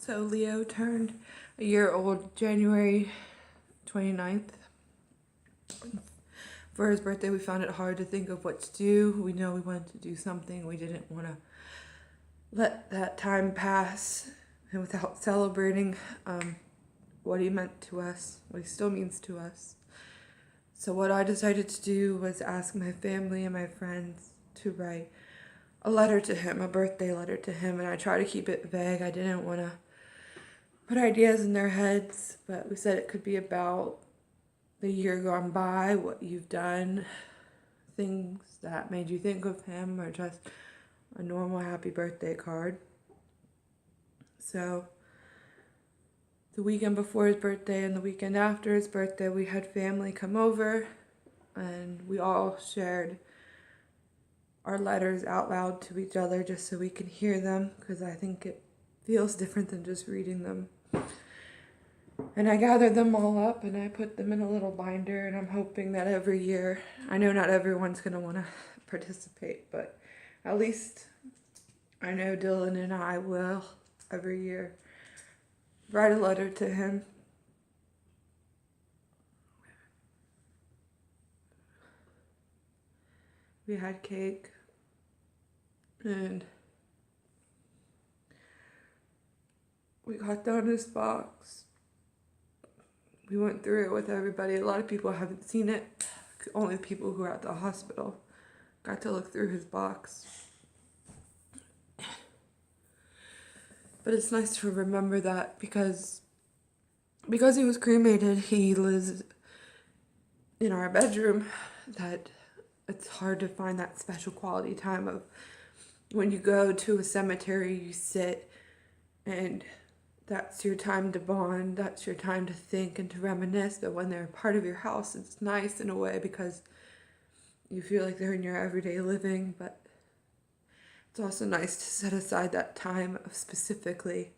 So Leo turned a year old January 29th. For his birthday, we found it hard to think of what to do. We know we wanted to do something. We didn't want to let that time pass and without celebrating what he meant to us, what he still means to us. So what I decided to do was ask my family and my friends to write a letter to him, a birthday letter to him, and I try to keep it vague. I didn't want to put ideas in their heads, but we said it could be about the year gone by, what you've done, things that made you think of him, or just a normal happy birthday card. So the weekend before his birthday and the weekend after his birthday, we had family come over and we all shared our letters out loud to each other just so we can hear them, because I think it feels different than just reading them. And I gathered them all up and I put them in a little binder, and I'm hoping that every year, I know not everyone's going to want to participate, but at least I know Dylan and I will every year write a letter to him. We had cake and we got down his box. We went through it with everybody. A lot of people haven't seen it. Only the people who were at the hospital got to look through his box. But it's nice to remember that because he was cremated, he lives in our bedroom, that it's hard to find that special quality time of when you go to a cemetery, you sit and that's your time to bond, that's your time to think and to reminisce. But when they're part of your house, it's nice in a way because you feel like they're in your everyday living, but it's also nice to set aside that time of specifically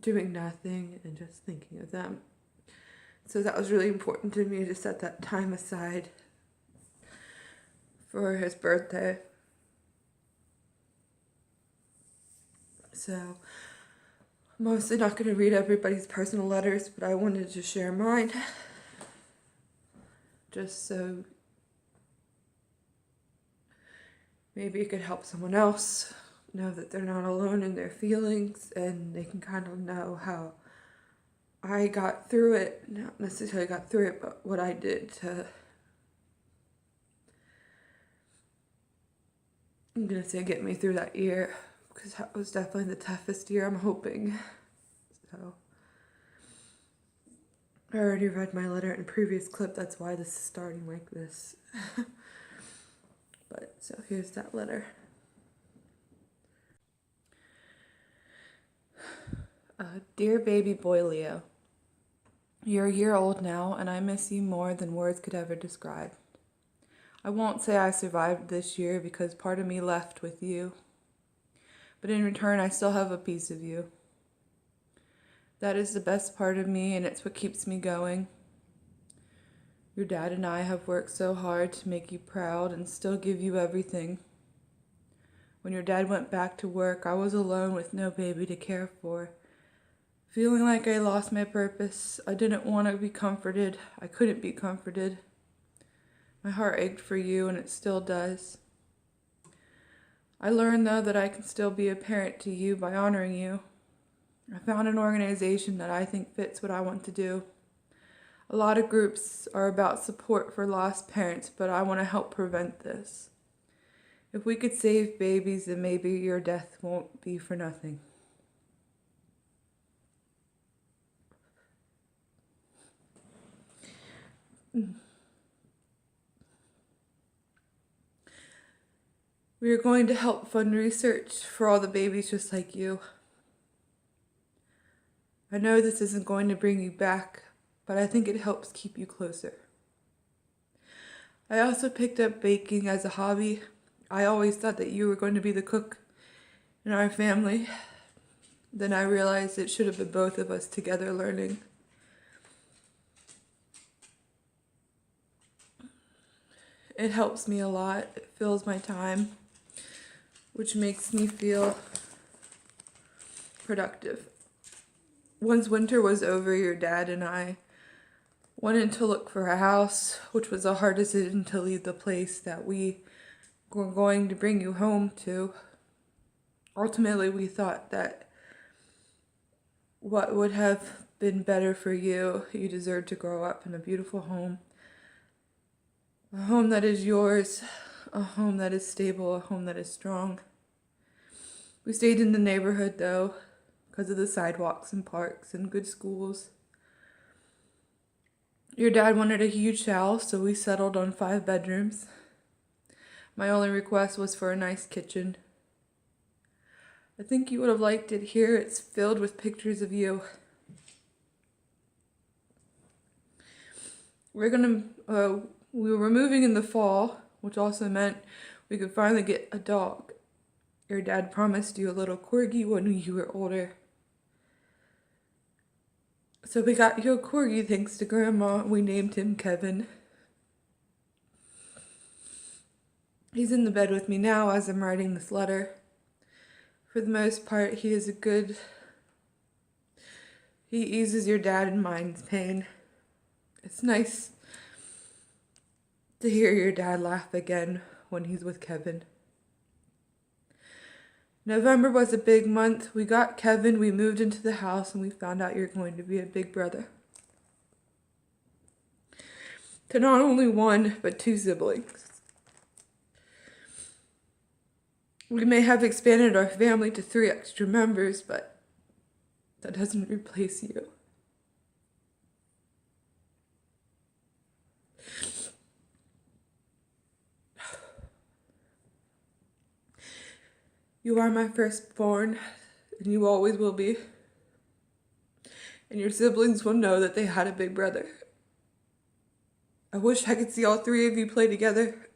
doing nothing and just thinking of them. So that was really important to me, to set that time aside for his birthday. So I'm mostly not going to read everybody's personal letters, but I wanted to share mine just so maybe it could help someone else know that they're not alone in their feelings, and they can kind of know how I got through it. Not necessarily got through it, but what I did to, I'm going to say, get me through that year, because that was definitely the toughest year, I'm hoping. So I already read my letter in a previous clip, that's why this is starting like this. But so here's that letter. Dear baby boy Leo, you're a year old now, and I miss you more than words could ever describe. I won't say I survived this year because part of me left with you, but in return I still have a piece of you. That is the best part of me, and it's what keeps me going. Your dad and I have worked so hard to make you proud and still give you everything. When your dad went back to work, I was alone with no baby to care for. Feeling like I lost my purpose. I didn't want to be comforted. I couldn't be comforted. My heart ached for you, and it still does. I learned, though, that I can still be a parent to you by honoring you. I found an organization that I think fits what I want to do. A lot of groups are about support for lost parents, but I want to help prevent this. If we could save babies, then maybe your death won't be for nothing. We are going to help fund research for all the babies just like you. I know this isn't going to bring you back, but I think it helps keep you closer. I also picked up baking as a hobby. I always thought that you were going to be the cook in our family. Then I realized it should have been both of us together learning. It helps me a lot. It fills my time, which makes me feel productive. Once winter was over, your dad and I wanted to look for a house, which was a hard decision to leave the place that we were going to bring you home to. Ultimately, we thought that what would have been better for you, you deserve to grow up in a beautiful home. A home that is yours, a home that is stable, a home that is strong. We stayed in the neighborhood though, because of the sidewalks and parks and good schools. Your dad wanted a huge house, so we settled on 5 bedrooms. My only request was for a nice kitchen. I think you would have liked it here. It's filled with pictures of you. We were moving in the fall, which also meant we could finally get a dog. Your dad promised you a little corgi when you were older. So we got you a corgi thanks to Grandma. We named him Kevin. He's in the bed with me now as I'm writing this letter. For the most part, he eases your dad and mine's pain. It's nice to hear your dad laugh again when he's with Kevin. November was a big month. We got Kevin, we moved into the house, and we found out you're going to be a big brother. To not only 1, but 2 siblings. We may have expanded our family to 3 extra members, but that doesn't replace you. You are my firstborn, and you always will be. And your siblings will know that they had a big brother. I wish I could see all 3 of you play together.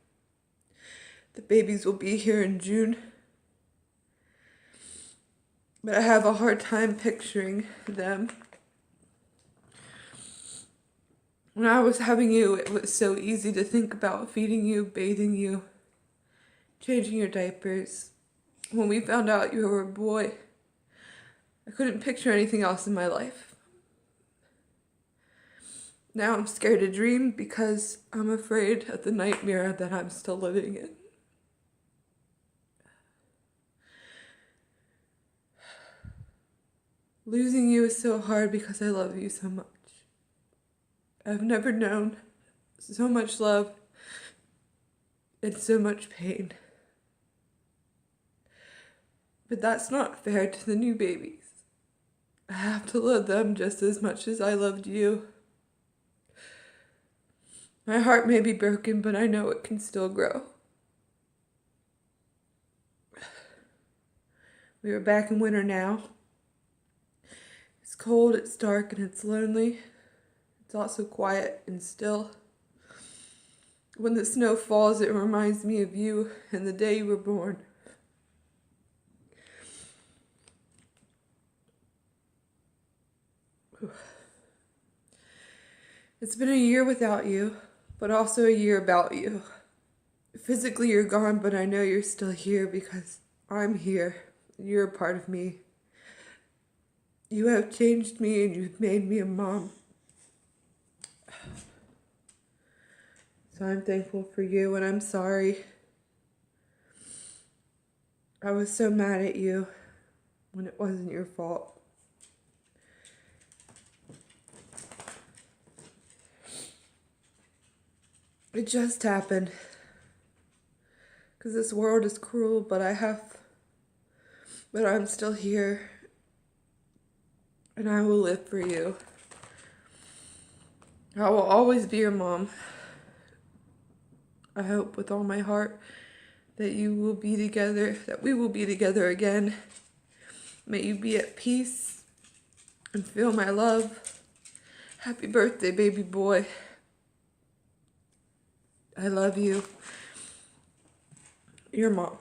The babies will be here in June. But I have a hard time picturing them. When I was having you, it was so easy to think about feeding you, bathing you, changing your diapers. When we found out you were a boy, I couldn't picture anything else in my life. Now I'm scared to dream because I'm afraid of the nightmare that I'm still living in. Losing you is so hard because I love you so much. I've never known so much love and so much pain. But that's not fair to the new babies. I have to love them just as much as I loved you. My heart may be broken, but I know it can still grow. We are back in winter now. It's cold, it's dark, and it's lonely. It's also quiet and still. When the snow falls, it reminds me of you and the day you were born. It's been a year without you, but also a year about you. Physically you're gone, but I know you're still here because I'm here. You're a part of me. You have changed me and you've made me a mom. So I'm thankful for you and I'm sorry. I was so mad at you when it wasn't your fault. It just happened. Because this world is cruel, but I'm still here. And I will live for you. I will always be your mom. I hope with all my heart that you will be together, that we will be together again. May you be at peace and feel my love. Happy birthday, baby boy. I love you. Your mom.